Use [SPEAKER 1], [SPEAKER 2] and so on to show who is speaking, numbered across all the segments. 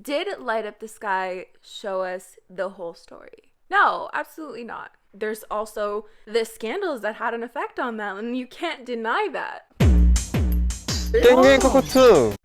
[SPEAKER 1] Did Light Up the Sky show us the whole story? No, absolutely not. There's also the scandals that had an effect on that, and you can't deny that.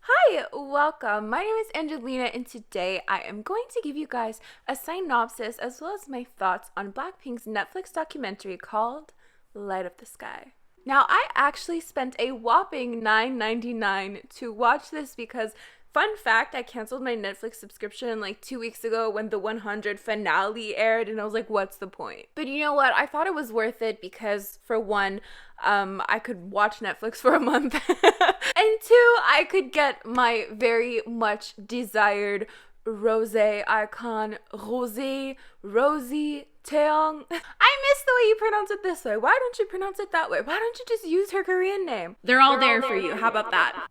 [SPEAKER 1] Hi, welcome. My name is Angelina, and today I am going to give you guys a synopsis as well as my thoughts on BLACKPINK's Netflix documentary called Light Up the Sky. Now, I actually spent a whopping $9.99 to watch this because, fun fact, I canceled my Netflix subscription like 2 weeks ago when the 100 finale aired, and I was like, what's the point? But you know what? I thought it was worth it because, for one, I could watch Netflix for a month, and two, I could get my very much desired Rosé icon, Rosie Taeyong. I miss the way you pronounce it this way. Why don't you pronounce it that way? Why don't you just use her Korean name?
[SPEAKER 2] They're all there for you. How about that?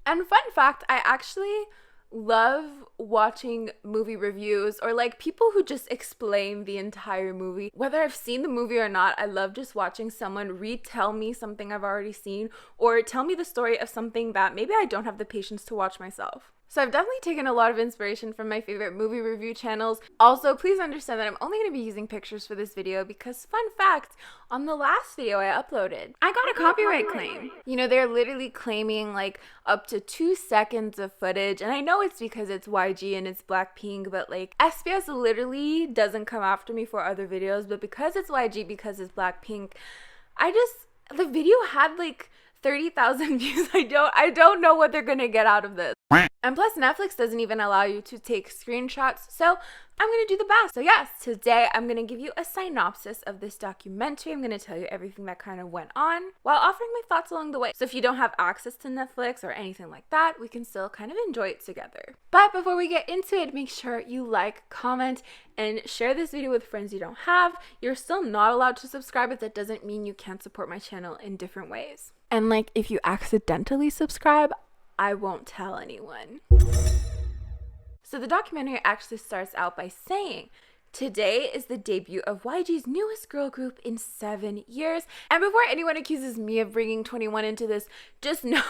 [SPEAKER 1] And fun fact, I actually love watching movie reviews or like people who just explain the entire movie. Whether I've seen the movie or not, I love just watching someone retell me something I've already seen or tell me the story of something that maybe I don't have the patience to watch myself. So I've definitely taken a lot of inspiration from my favorite movie review channels. Also, please understand that I'm only going to be using pictures for this video because, fun fact, on the last video I uploaded, I got a copyright claim. You know, they're literally claiming like up to 2 seconds of footage, and I know it's because it's YG and it's BLACKPINK, but like SBS literally doesn't come after me for other videos, but because it's YG, because it's BLACKPINK, the video had like 30,000 views. I don't know what they're gonna get out of this. And plus, Netflix doesn't even allow you to take screenshots, so I'm gonna do the best. So yes, today I'm gonna give you a synopsis of this documentary. I'm gonna tell you everything that kind of went on while offering my thoughts along the way. So if you don't have access to Netflix or anything like that, we can still kind of enjoy it together. But before we get into it, make sure you like, comment, and share this video with friends you don't have. You're still not allowed to subscribe, but that doesn't mean you can't support my channel in different ways. And like, if you accidentally subscribe, I won't tell anyone. So the documentary actually starts out by saying, today is the debut of YG's newest girl group in 7 years. And before anyone accuses me of bringing 21 into this, just know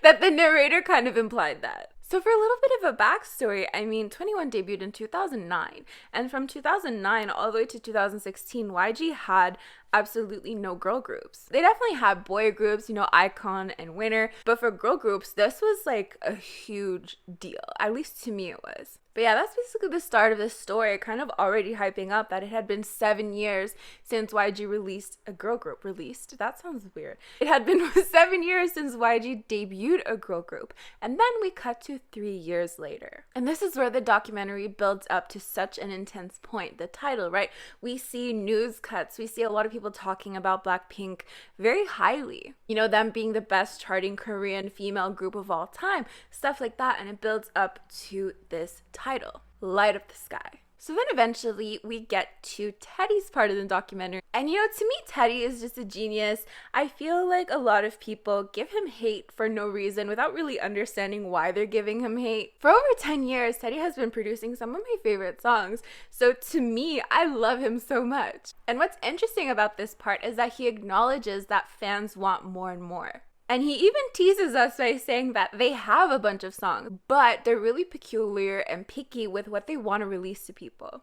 [SPEAKER 1] that the narrator kind of implied that. So for a little bit of a backstory, I mean, 21 debuted in 2009, and from 2009 all the way to 2016, YG had absolutely no girl groups. They definitely had boy groups, you know, iKON and Winner, but for girl groups, this was like a huge deal. At least to me it was. But yeah, that's basically the start of this story, kind of already hyping up that it had been 7 years since YG released a girl group. Released? That sounds weird. It had been 7 years since YG debuted a girl group. And then we cut to 3 years later. And this is where the documentary builds up to such an intense point. The title, right? We see news cuts. We see a lot of people talking about BLACKPINK very highly. You know, them being the best charting Korean female group of all time. Stuff like that. And it builds up to this title, Light Up the Sky. So then eventually we get to Teddy's part of the documentary. And you know, to me, Teddy is just a genius. I feel like a lot of people give him hate for no reason without really understanding why they're giving him hate. For over 10 years, Teddy has been producing some of my favorite songs. So to me, I love him so much. And what's interesting about this part is that he acknowledges that fans want more and more. And he even teases us by saying that they have a bunch of songs, but they're really peculiar and picky with what they want to release to people.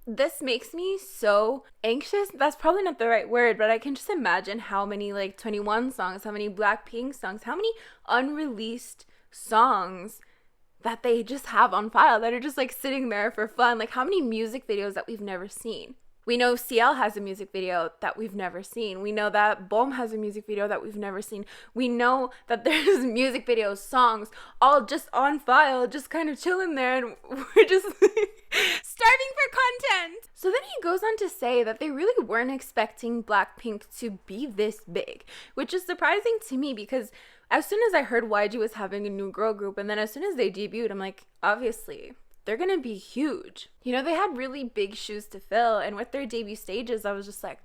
[SPEAKER 1] This makes me so anxious. That's probably not the right word, but I can just imagine how many like 21 songs, how many BLACKPINK songs, how many unreleased songs that they just have on file that are just like sitting there for fun. Like how many music videos that we've never seen. We know CL has a music video that we've never seen. We know that BOM has a music video that we've never seen. We know that there's music videos, songs, all just on file, just kind of chilling there, and we're just starving for content. So then he goes on to say that they really weren't expecting BLACKPINK to be this big, which is surprising to me because as soon as I heard YG was having a new girl group, and then as soon as they debuted, I'm like, obviously they're gonna be huge. You know, they had really big shoes to fill, and with their debut stages, I was just like,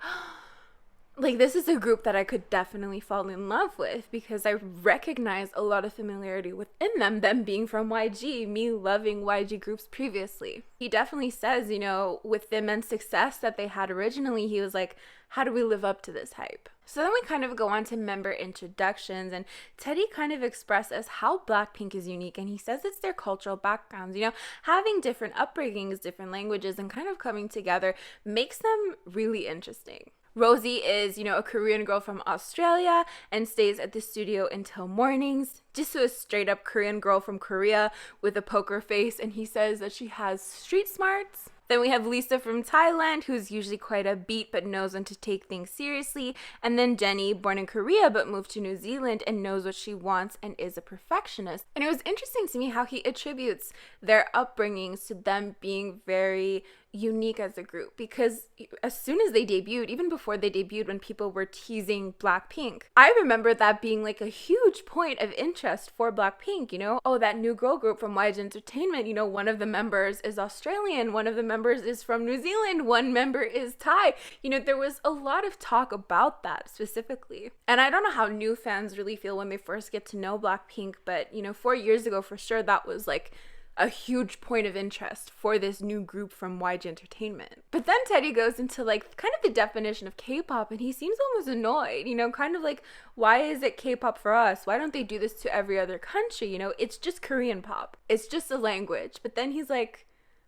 [SPEAKER 1] Like, this is a group that I could definitely fall in love with because I recognize a lot of familiarity within them being from YG, me loving YG groups previously. He definitely says, you know, with the immense success that they had originally, he was like, how do we live up to this hype? So then we kind of go on to member introductions, and Teddy kind of expresses how BLACKPINK is unique, and he says it's their cultural backgrounds, you know, having different upbringings, different languages, and kind of coming together makes them really interesting. Rosie is, you know, a Korean girl from Australia and stays at the studio until mornings. Jisoo is straight up Korean girl from Korea with a poker face, and he says that she has street smarts. Then we have Lisa from Thailand, who's usually quite upbeat but knows when to take things seriously. And then Jennie, born in Korea but moved to New Zealand and knows what she wants and is a perfectionist. And it was interesting to me how he attributes their upbringings to them being very unique as a group, because as soon as they debuted, even before they debuted, when people were teasing BLACKPINK, I remember that being like a huge point of interest for BLACKPINK, you know, oh, that new girl group from YG Entertainment, you know, one of the members is Australian, one of the members is from New Zealand, one member is Thai. You know, there was a lot of talk about that specifically. And I don't know how new fans really feel when they first get to know BLACKPINK, but you know, 4 years ago for sure that was like a huge point of interest for this new group from YG Entertainment. But then Teddy goes into like kind of the definition of K-pop, and he seems almost annoyed, you know, kind of like, why is it K-pop for us? Why don't they do this to every other country? You know, it's just Korean pop. It's just a language. But then he's like,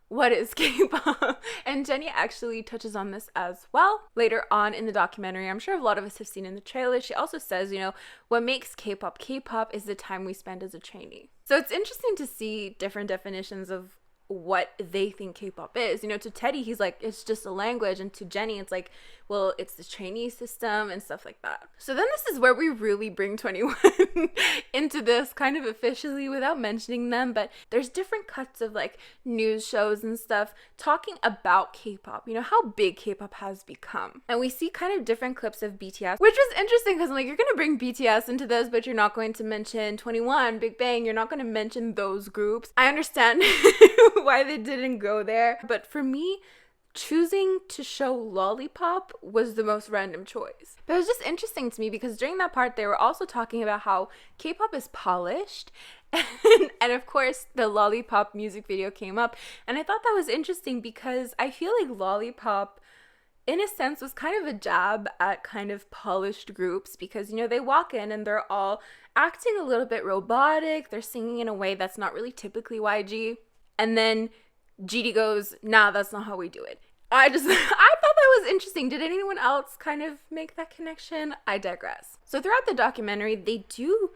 [SPEAKER 1] what is K-pop? And Jennie actually touches on this as well later on in the documentary. I'm sure a lot of us have seen in the trailer. She also says, you know, what makes K-pop K-pop is the time we spend as a trainee. So it's interesting to see different definitions of what they think K-pop is. You know, to Teddy, he's like, it's just a language. And to Jennie, it's like, well, it's the trainee system and stuff like that. So then this is where we really bring 21 into this kind of officially without mentioning them. But there's different cuts of like news shows and stuff talking about K-pop, you know, how big K-pop has become. And we see kind of different clips of BTS, which was interesting because I'm like, you're going to bring BTS into this, but you're not going to mention 21, Big Bang. You're not going to mention those groups. I understand why they didn't go there. But for me, choosing to show Lollipop was the most random choice. But it was just interesting to me because during that part, they were also talking about how K-pop is polished. And of course, the Lollipop music video came up. And I thought that was interesting because I feel like Lollipop, in a sense, was kind of a jab at kind of polished groups because, you know, they walk in and they're all acting a little bit robotic. They're singing in a way that's not really typically YG. And then GD goes, nah, that's not how we do it. I thought that was interesting. Did anyone else kind of make that connection? I digress. So throughout the documentary, they do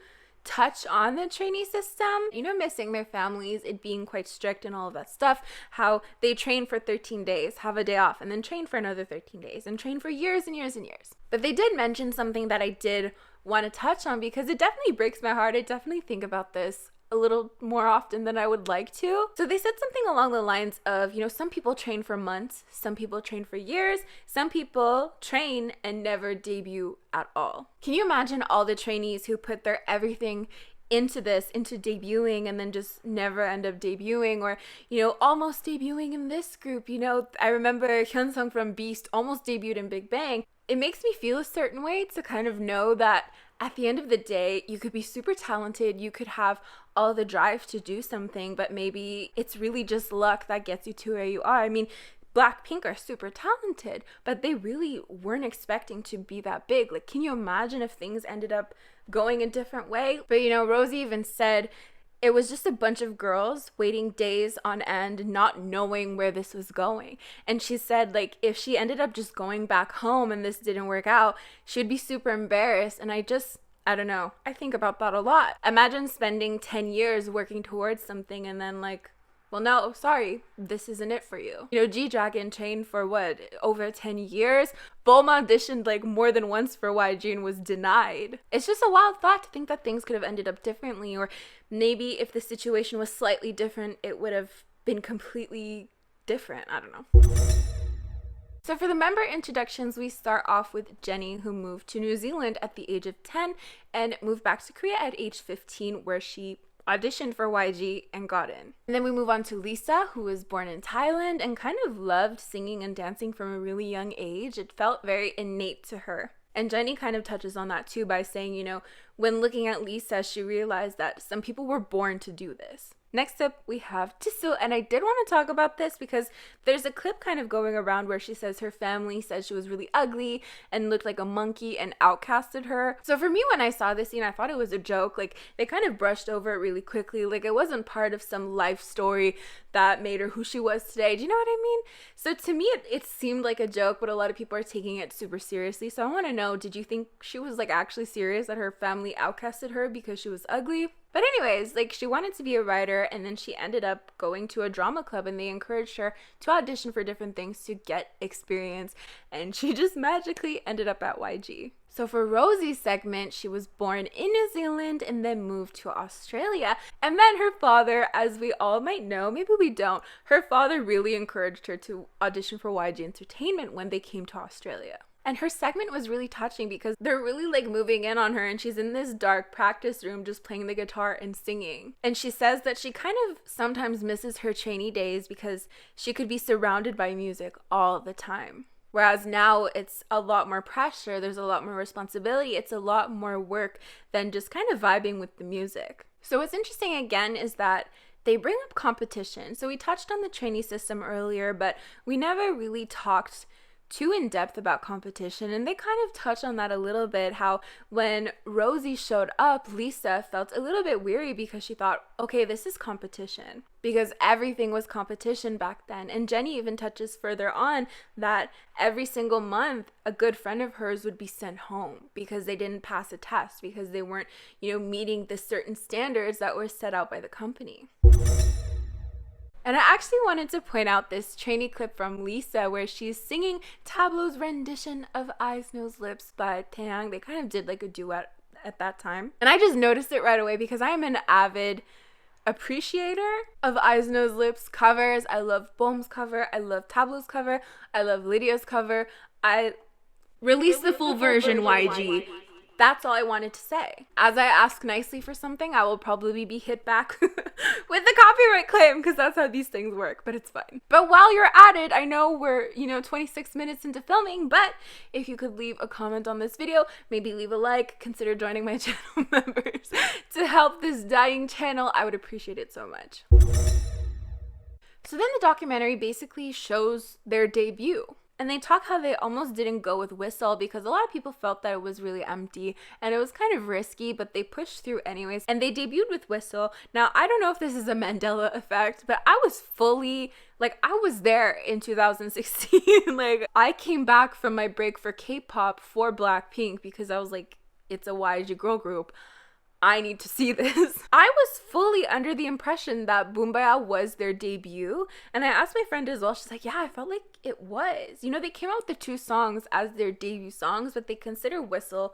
[SPEAKER 1] touch on the trainee system, you know, missing their families, it being quite strict and all of that stuff, how they train for 13 days, have a day off, and then train for another 13 days, and train for years and years and years. But they did mention something that I did want to touch on because it definitely breaks my heart. I definitely think about this a little more often than I would like to. So they said something along the lines of, you know, some people train for months, some people train for years, some people train and never debut at all. Can you imagine all the trainees who put their everything into this, into debuting, and then just never end up debuting, or, you know, almost debuting in this group? You know, I remember Hyunsung from Beast almost debuted in Big Bang. It makes me feel a certain way to kind of know that at the end of the day, you could be super talented, you could have all the drive to do something, but maybe it's really just luck that gets you to where you are. I mean, BLACKPINK are super talented, but they really weren't expecting to be that big. Like, can you imagine if things ended up going a different way? But, you know, Rosie even said it was just a bunch of girls waiting days on end, not knowing where this was going. And she said, like, if she ended up just going back home and this didn't work out, she'd be super embarrassed. And I don't know. I think about that a lot. Imagine spending 10 years working towards something and then like, well, no, sorry, this isn't it for you. You know, G-Dragon trained for what, over 10 years? Bulma auditioned like more than once for YG and was denied. It's just a wild thought to think that things could have ended up differently, or maybe if the situation was slightly different, it would have been completely different. I don't know. So for the member introductions, we start off with Jennie, who moved to New Zealand at the age of 10 and moved back to Korea at age 15, where she auditioned for YG and got in. And then we move on to Lisa, who was born in Thailand and kind of loved singing and dancing from a really young age. It felt very innate to her. And Jennie kind of touches on that too by saying, when looking at Lisa, she realized that some people were born to do this. Next up, we have Jisoo, and I did want to talk about this because there's a clip kind of going around where she says her family said she was really ugly and looked like a monkey and outcasted her. So for me, when I saw this scene, I thought it was a joke. Like, they kind of brushed over it really quickly. Like, it wasn't part of some life story that made her who she was today. Do you know what I mean? So to me, it seemed like a joke, but a lot of people are taking it super seriously. So I want to know, did you think she was like actually serious that her family outcasted her because she was ugly? But anyways, like, she wanted to be a writer, and then she ended up going to a drama club, and they encouraged her to audition for different things to get experience, and she just magically ended up at YG. So for Rosie's segment, she was born in New Zealand and then moved to Australia. And then her father, as we all might know, maybe we don't, her father really encouraged her to audition for YG Entertainment when they came to Australia. And her segment was really touching because they're really like moving in on her, and she's in this dark practice room just playing the guitar and singing. And she says that she kind of sometimes misses her trainee days because she could be surrounded by music all the time. Whereas now it's a lot more pressure, there's a lot more responsibility, it's a lot more work than just kind of vibing with the music. So what's interesting again is that they bring up competition. So we touched on the trainee system earlier, but we never really talked too in depth about competition, and they kind of touch on that a little bit, how when Rosie showed up, Lisa felt a little bit weary because she thought, okay, this is competition, because everything was competition back then. And Jennie even touches further on that every single month a good friend of hers would be sent home because they didn't pass a test, because they weren't, meeting the certain standards that were set out by the company. And I actually wanted to point out this trainee clip from Lisa where she's singing Tableau's rendition of Eyes, Nose, Lips by Taeyang. They kind of did like a duet at that time. And I just noticed it right away because I am an avid appreciator of Eyes, Nose, Lips covers. I love Bohm's cover. I love Tableau's cover. I love Lydia's cover. I
[SPEAKER 2] Release the full version, YG.
[SPEAKER 1] That's all I wanted to say. As I ask nicely for something, I will probably be hit back with a copyright claim because that's how these things work, but it's fine. But while you're at it, I know we're, 26 minutes into filming, but if you could leave a comment on this video, maybe leave a like, consider joining my channel members to help this dying channel, I would appreciate it so much. So then the documentary basically shows their debut. And they talk how they almost didn't go with Whistle because a lot of people felt that it was really empty and it was kind of risky, but they pushed through anyways. And they debuted with Whistle. Now, I don't know if this is a Mandela effect, but I was fully, I was there in 2016. I came back from my break for K-pop for BLACKPINK because I was like, it's a YG girl group. I need to see this. I was fully under the impression that Boombaya was their debut. And I asked my friend as well. She's like, yeah, I felt like it was. They came out with the 2 songs as their debut songs, but they consider Whistle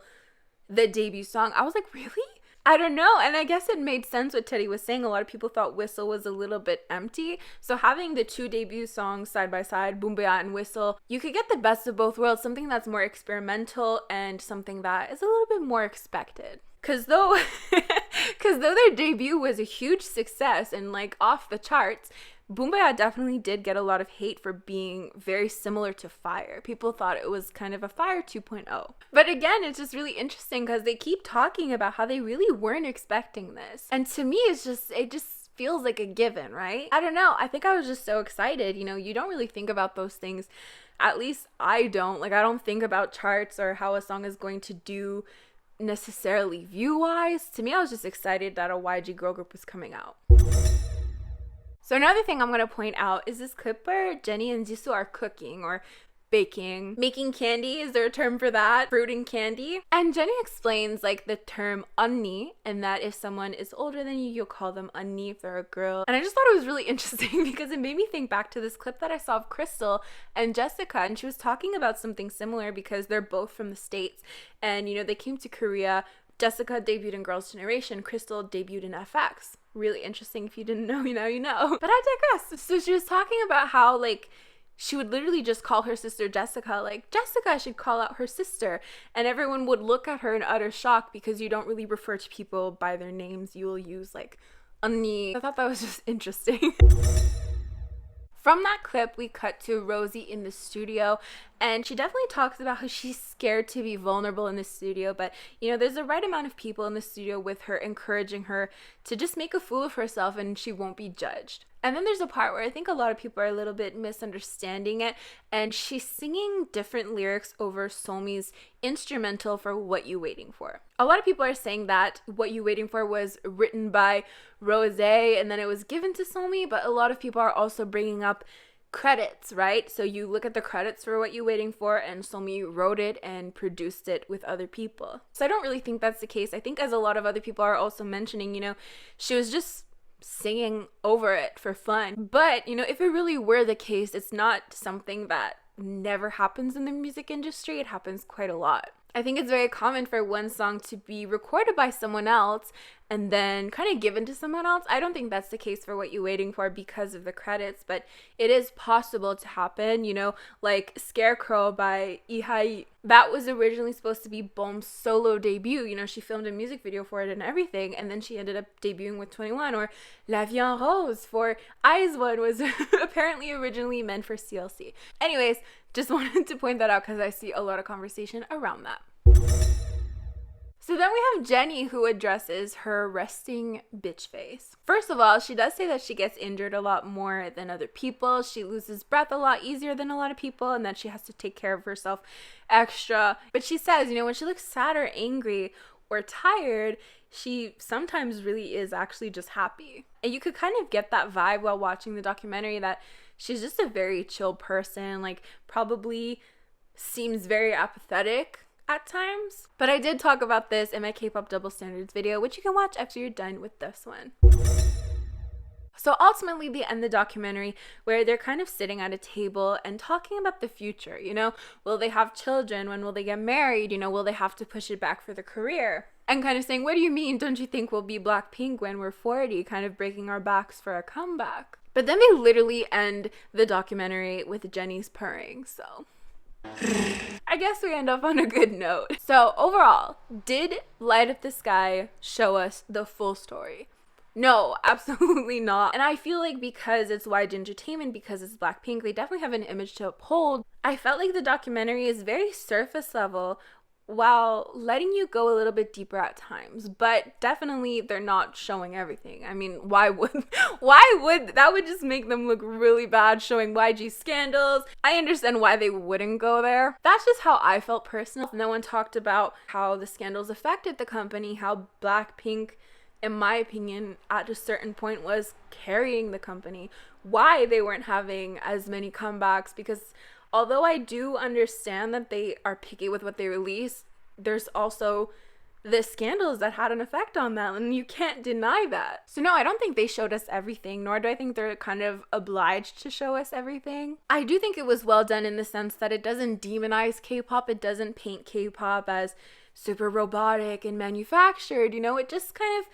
[SPEAKER 1] the debut song. I was like, really? I don't know. And I guess it made sense what Teddy was saying. A lot of people thought Whistle was a little bit empty. So having the 2 debut songs side by side, Boombaya and Whistle, you could get the best of both worlds. Something that's more experimental and something that is a little bit more expected. Because though their debut was a huge success and off the charts, Boombaya definitely did get a lot of hate for being very similar to Fire. People thought it was kind of a Fire 2.0. But again, it's just really interesting because they keep talking about how they really weren't expecting this. And to me, it just feels like a given, right? I don't know. I think I was just so excited. You don't really think about those things. At least I don't. I don't think about charts or how a song is going to do necessarily view-wise. To me, I was just excited that a YG girl group was coming out. So another thing I'm going to point out is this clip where Jennie and Jisoo are cooking or baking, making candy. Is there a term for that? Fruiting candy. And Jennie explains the term 언니, and that if someone is older than you, you'll call them 언니 if they're a girl. And I just thought it was really interesting because it made me think back to this clip that I saw of Crystal and Jessica, and she was talking about something similar because they're both from the States, and they came to Korea. Jessica debuted in Girls' Generation. Crystal debuted in FX. Really interesting. If you didn't know, now you know. But I digress. So she was talking about how she would literally just call her sister Jessica, Jessica should call out her sister. And everyone would look at her in utter shock because you don't really refer to people by their names. You will use 언니. I thought that was just interesting. From that clip, we cut to Rosie in the studio, and she definitely talks about how she's scared to be vulnerable in the studio, but you know, there's the right amount of people in the studio with her encouraging her to just make a fool of herself and she won't be judged. And then there's a part where I think a lot of people are a little bit misunderstanding it, and she's singing different lyrics over Somi's instrumental for What You Waiting For. A lot of people are saying that What You Waiting For was written by Rosé and then it was given to Somi, but a lot of people are also bringing up credits, right? So you look at the credits for What You Waiting For and Somi wrote it and produced it with other people. So I don't really think that's the case. I think, as a lot of other people are also mentioning, you know, she was just singing over it for fun. But, you know, if it really were the case, it's not something that never happens in the music industry. It happens quite a lot. I think it's very common for one song to be recorded by someone else and then kind of given to someone else. I don't think that's the case for What You Waiting For because of the credits, but it is possible to happen, you know, like Scarecrow by Ihai. That was originally supposed to be Bom's solo debut. You know, she filmed a music video for it and everything, and then she ended up debuting with 21. Or La Vie en Rose for IZ*ONE was apparently originally meant for CLC. Anyways, just wanted to point that out because I see a lot of conversation around that. So then we have Jennie, who addresses her resting bitch face. First of all, she does say that she gets injured a lot more than other people. She loses breath a lot easier than a lot of people, and that she has to take care of herself extra. But she says, you know, when she looks sad or angry or tired, she sometimes really is actually just happy. And you could kind of get that vibe while watching the documentary that she's just a very chill person, like probably seems very apathetic at times. But I did talk about this in my K-pop double standards video, which you can watch after you're done with this one. So ultimately, they end the documentary where they're kind of sitting at a table and talking about the future. You know, will they have children? When will they get married? You know, will they have to push it back for the career? And kind of saying, what do you mean? Don't you think we'll be BLACKPINK when we're 40? Kind of breaking our backs for a comeback. But then they literally end the documentary with Jennie's purring, so I guess we end up on a good note. So overall, did Light Up the Sky show us the full story? No, absolutely not. And I feel like because it's YG Entertainment, because it's BLACKPINK, they definitely have an image to uphold. I felt like the documentary is very surface level while letting you go a little bit deeper at times, but definitely they're not showing everything. I mean, why would that would just make them look really bad, showing YG scandals. I understand why they wouldn't go there. That's just how I felt personally. No one talked about how the scandals affected the company, how BLACKPINK, in my opinion, at a certain point was carrying the company, why they weren't having as many comebacks, because although I do understand that they are picky with what they release, there's also the scandals that had an effect on that, and you can't deny that. So no, I don't think they showed us everything, nor do I think they're kind of obliged to show us everything. I do think it was well done in the sense that it doesn't demonize K-pop, it doesn't paint K-pop as super robotic and manufactured, you know, it just kind of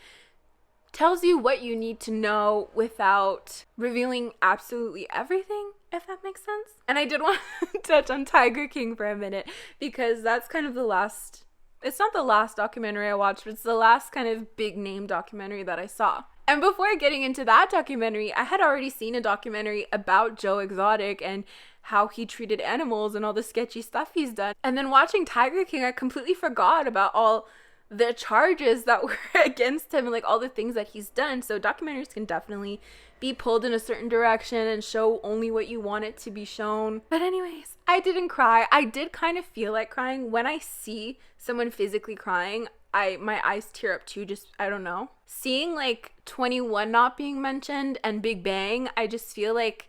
[SPEAKER 1] tells you what you need to know without revealing absolutely everything, if that makes sense. And I did want to touch on Tiger King for a minute, because that's kind of the last, it's not the last documentary I watched, but it's the last kind of big name documentary that I saw. And before getting into that documentary, I had already seen a documentary about Joe Exotic and how he treated animals and all the sketchy stuff he's done. And then watching Tiger King, I completely forgot about all the charges that were against him and like all the things that he's done. So documentaries can definitely be pulled in a certain direction and show only what you want it to be shown. But anyways, I didn't cry. I did kind of feel like crying when I see someone physically crying. My eyes tear up too, just I don't know. Seeing like 21 not being mentioned and Big Bang, I just feel like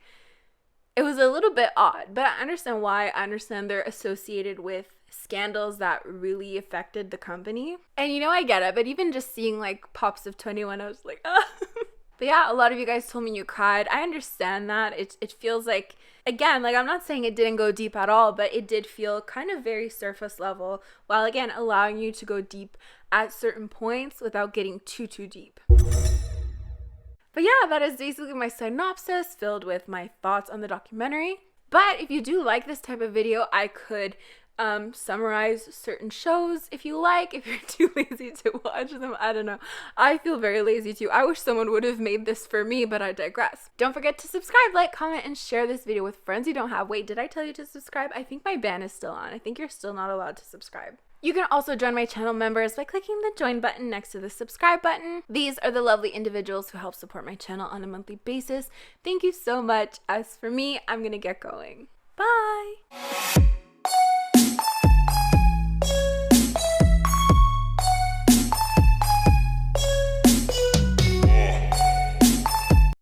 [SPEAKER 1] it was a little bit odd, but I understand why. I understand they're associated with scandals that really affected the company. And you know, I get it, but even just seeing like pops of 21, I was like, ah. But yeah, a lot of you guys told me you cried. I understand that. It feels like, again, like I'm not saying it didn't go deep at all, but it did feel kind of very surface level, while again allowing you to go deep at certain points without getting too deep. But yeah, that is basically my synopsis filled with my thoughts on the documentary. But if you do like this type of video, I could summarize certain shows if you like, if you're too lazy to watch them. I don't know. I feel very lazy too. I wish someone would have made this for me, but I digress. Don't forget to subscribe, like, comment, and share this video with friends you don't have. Wait, did I tell you to subscribe? I think my ban is still on. I think you're still not allowed to subscribe. You can also join my channel members by clicking the join button next to the subscribe button. These are the lovely individuals who help support my channel on a monthly basis. Thank you so much. As for me, I'm gonna get going. Bye!